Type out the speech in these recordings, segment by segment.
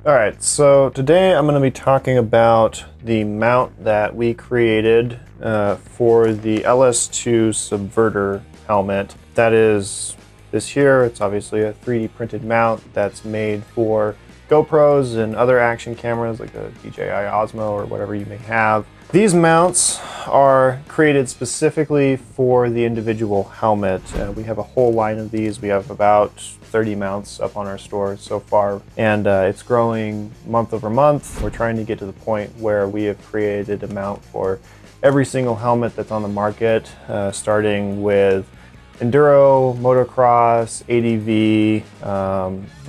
All right, so today I'm going to be talking about the mount that we created for the LS2 Subverter helmet. That is this here. It's obviously a 3D printed mount that's made for GoPros and other action cameras like the DJI Osmo or whatever you may have. These mounts are created specifically for the individual helmet. We have a whole line of these. We have about 30 mounts up on our store so far, and it's growing month over month. We're trying to get to the point where we have created a mount for every single helmet that's on the market, starting with enduro, motocross, ADV,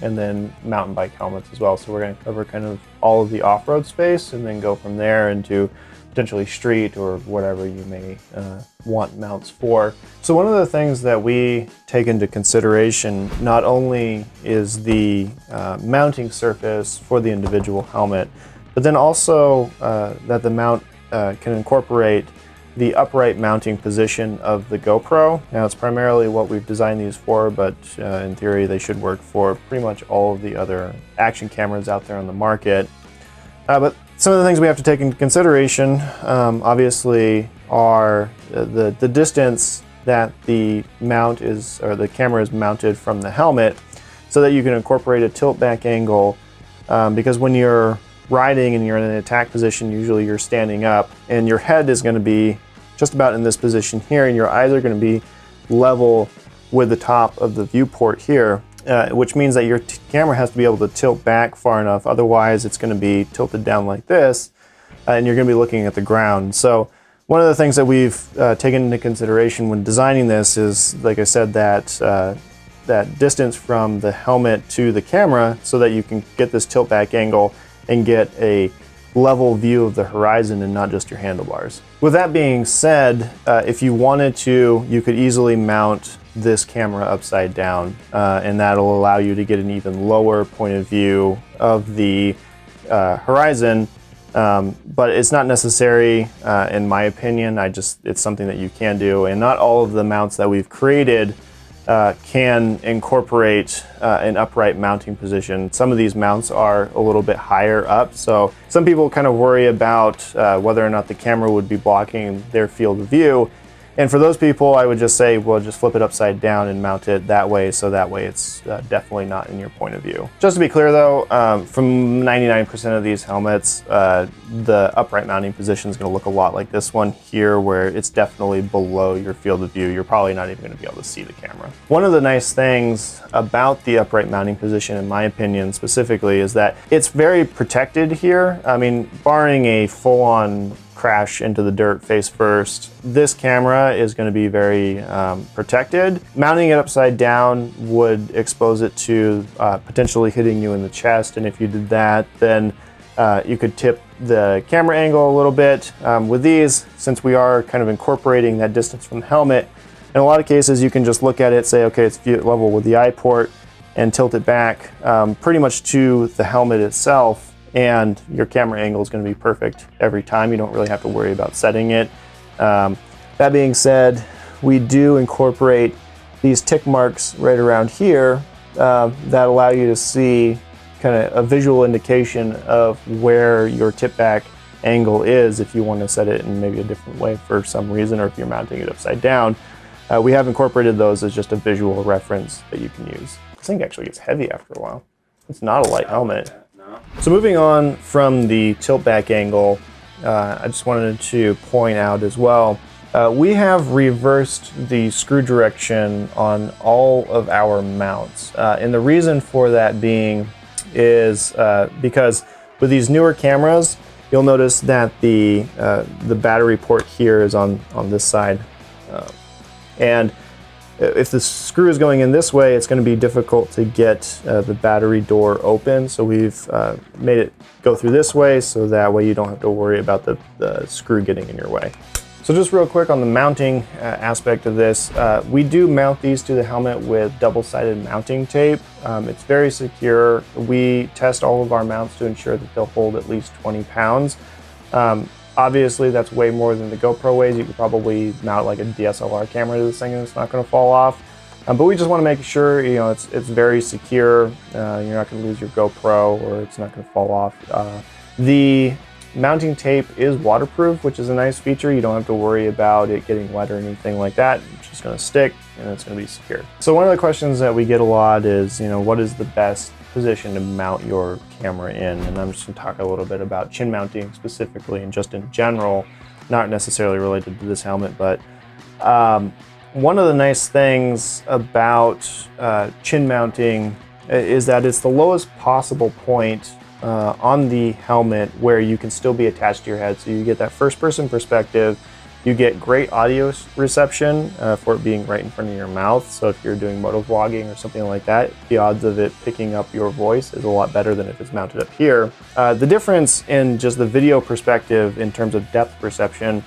and then mountain bike helmets as well. So we're going to cover kind of all of the off-road space and then go from there into potentially street or whatever you may want mounts for. So one of the things that we take into consideration not only is the mounting surface for the individual helmet, but then also that the mount can incorporate the upright mounting position of the GoPro. Now it's primarily what we've designed these for, but in theory they should work for pretty much all of the other action cameras out there on the market. But some of the things we have to take into consideration, obviously, are the distance that the mount is, or the camera is mounted from the helmet, so that you can incorporate a tilt back angle. Because when you're riding and you're in an attack position, usually you're standing up, and your head is going to be just about in this position here, and your eyes are going to be level with the top of the viewport here. Which means that your camera has to be able to tilt back far enough, otherwise it's going to be tilted down like this, and you're going to be looking at the ground. So one of the things that we've taken into consideration when designing this is, like I said, that distance from the helmet to the camera, so that you can get this tilt back angle and get a level view of the horizon and not just your handlebars. With that being said, if you wanted to, you could easily mount this camera upside down, and that'll allow you to get an even lower point of view of the horizon, but it's not necessary in my opinion. It's something that you can do, and not all of the mounts that we've created can incorporate an upright mounting position. Some of these mounts are a little bit higher up, so some people kind of worry about whether or not the camera would be blocking their field of view. And for those people, I would just say, well, just flip it upside down and mount it that way, so that way it's definitely not in your point of view. Just to be clear though, from 99% of these helmets, the upright mounting position is going to look a lot like this one here, where it's definitely below your field of view. You're probably not even going to be able to see the camera. One of the nice things about the upright mounting position, in my opinion specifically, is that it's very protected here. I mean, barring a full-on crash into the dirt face first, this camera is going to be very protected. Mounting it upside down would expose it to potentially hitting you in the chest, and if you did that, then you could tip the camera angle a little bit. With these, since we are kind of incorporating that distance from the helmet, in a lot of cases you can just look at it, say, okay, it's level with the eye port, and tilt it back pretty much to the helmet itself, and your camera angle is going to be perfect every time. You don't really have to worry about setting it. That being said, we do incorporate these tick marks right around here that allow you to see kind of a visual indication of where your tip back angle is if you want to set it in maybe a different way for some reason, or if you're mounting it upside down. We have incorporated those as just a visual reference that you can use. This thing actually gets heavy after a while. It's not a light helmet. So moving on from the tilt back angle, I just wanted to point out as well, we have reversed the screw direction on all of our mounts. And the reason for that being is because with these newer cameras, you'll notice that the battery port here is on this side. And if the screw is going in this way, it's going to be difficult to get the battery door open. So we've made it go through this way, so that way you don't have to worry about the screw getting in your way. So just real quick on the mounting aspect of this, we do mount these to the helmet with double-sided mounting tape. It's very secure. We test all of our mounts to ensure that they'll hold at least 20 pounds. Obviously, that's way more than the GoPro weighs. You could probably mount like a DSLR camera to this thing and it's not going to fall off. But we just want to make sure, you know, it's very secure. You're not going to lose your GoPro, or it's not going to fall off. The mounting tape is waterproof, which is a nice feature. You don't have to worry about it getting wet or anything like that. It's just going to stick and it's going to be secure. So one of the questions that we get a lot is, you know, what is the best position to mount your camera in? And I'm just going to talk a little bit about chin mounting specifically and just in general, not necessarily related to this helmet, but one of the nice things about chin mounting is that it's the lowest possible point on the helmet where you can still be attached to your head. So you get that first person perspective, you get great audio reception for it being right in front of your mouth. So if you're doing moto vlogging or something like that, the odds of it picking up your voice is a lot better than if it's mounted up here. The difference in just the video perspective in terms of depth perception,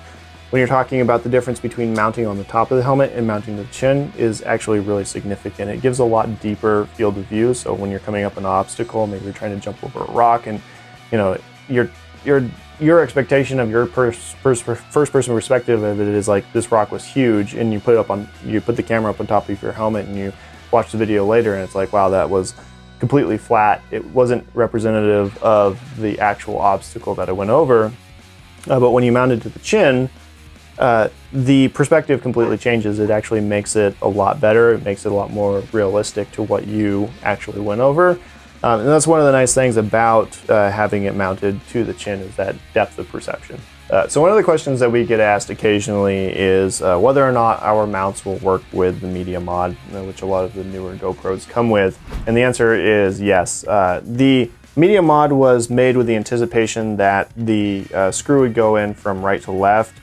when you're talking about the difference between mounting on the top of the helmet and mounting the chin, is actually really significant. It gives a lot deeper field of view. So when you're coming up an obstacle, maybe you're trying to jump over a rock, and you know your expectation of your first person perspective of it is like, this rock was huge, and you put the camera up on top of your helmet and you watch the video later, and it's like, wow, that was completely flat. It wasn't representative of the actual obstacle that I went over. But when you mount it to the chin, the perspective completely changes. It actually makes it a lot better. It makes it a lot more realistic to what you actually went over. And that's one of the nice things about having it mounted to the chin, is that depth of perception. So one of the questions that we get asked occasionally is whether or not our mounts will work with the media mod, which a lot of the newer GoPros come with. And the answer is yes. The media mod was made with the anticipation that the screw would go in from right to left.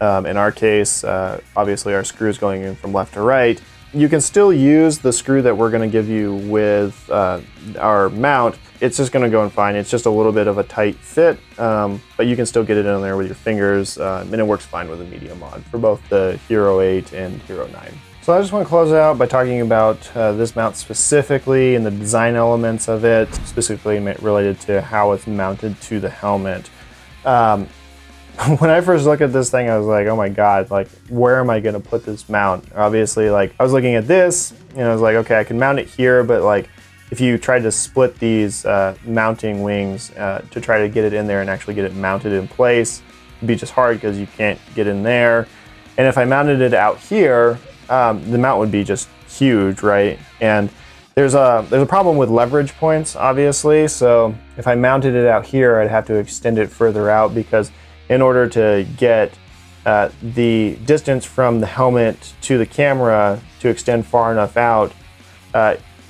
In our case, obviously our screw is going in from left to right. You can still use the screw that we're going to give you with our mount. It's just going to go in fine. It's just a little bit of a tight fit, but you can still get it in there with your fingers, and it works fine with the media mod for both the Hero 8 and Hero 9. So I just want to close out by talking about this mount specifically and the design elements of it, specifically related to how it's mounted to the helmet. When I first looked at this thing, I was like, oh my God, like, where am I going to put this mount? Obviously, like, I was looking at this and I was like, okay, I can mount it here, but like, if you tried to split these mounting wings to try to get it in there and actually get it mounted in place, it'd be just hard because you can't get in there. And if I mounted it out here, the mount would be just huge, right? And there's a problem with leverage points, obviously. So if I mounted it out here, I'd have to extend it further out, because in order to get the distance from the helmet to the camera to extend far enough out,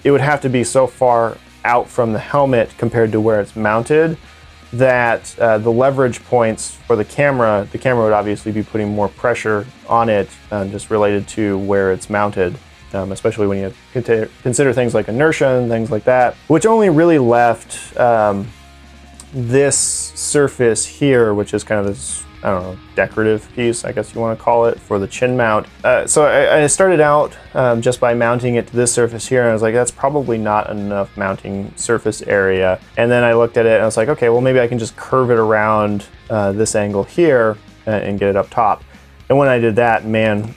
it would have to be so far out from the helmet compared to where it's mounted that the leverage points for the camera would obviously be putting more pressure on it, just related to where it's mounted, especially when you consider things like inertia and things like that, which only really left this surface here, which is kind of this, I don't know, decorative piece, I guess you want to call it, for the chin mount. So I started out just by mounting it to this surface here, and I was like, that's probably not enough mounting surface area. And then I looked at it and I was like, okay, well, maybe I can just curve it around this angle here and get it up top. And when I did that, man,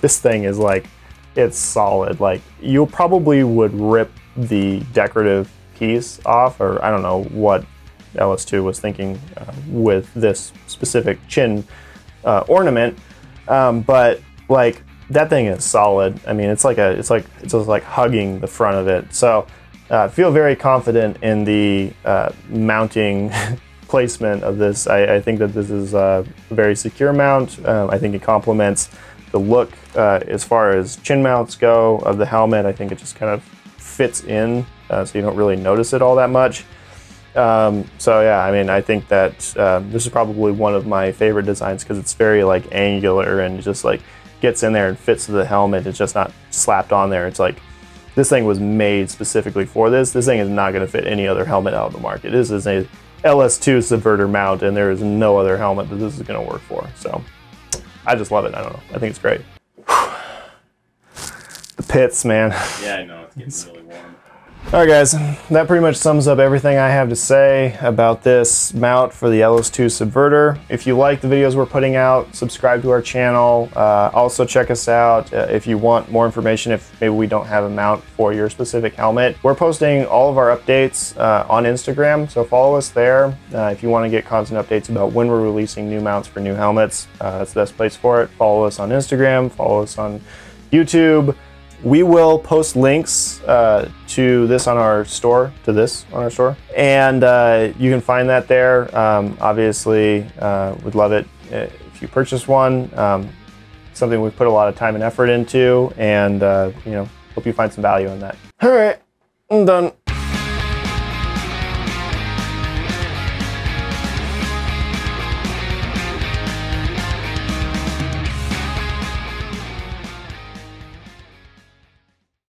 this thing is like, it's solid. Like, you probably would rip the decorative piece off, or I don't know what LS2 was thinking with this specific chin ornament, but like, that thing is solid. I mean, it's just like hugging the front of it. So I feel very confident in the mounting placement of this. I think that this is a very secure mount. I think it complements the look as far as chin mounts go of the helmet. I think it just kind of fits in, so you don't really notice it all that much. So yeah, I mean, I think that this is probably one of my favorite designs, because it's very like angular and just like gets in there and fits to the helmet. It's just not slapped on there. It's like, this thing was made specifically for this. This thing is not going to fit any other helmet out of the market. This is a LS2 Subverter mount, and there is no other helmet that this is going to work for. So I just love it. I don't know. I think it's great. The pits, man. Yeah, I know. It's getting really warm. All right guys, that pretty much sums up everything I have to say about this mount for the LS2 Subverter. If you like the videos we're putting out, subscribe to our channel. Also check us out if you want more information, if maybe we don't have a mount for your specific helmet. We're posting all of our updates on Instagram, so follow us there. If you want to get constant updates about when we're releasing new mounts for new helmets, that's the best place for it. Follow us on Instagram, follow us on YouTube. We will post links to this on our store, and you can find that there. Obviously, we'd love it if you purchase one. Something we've put a lot of time and effort into, and you know, hope you find some value in that. All right, I'm done.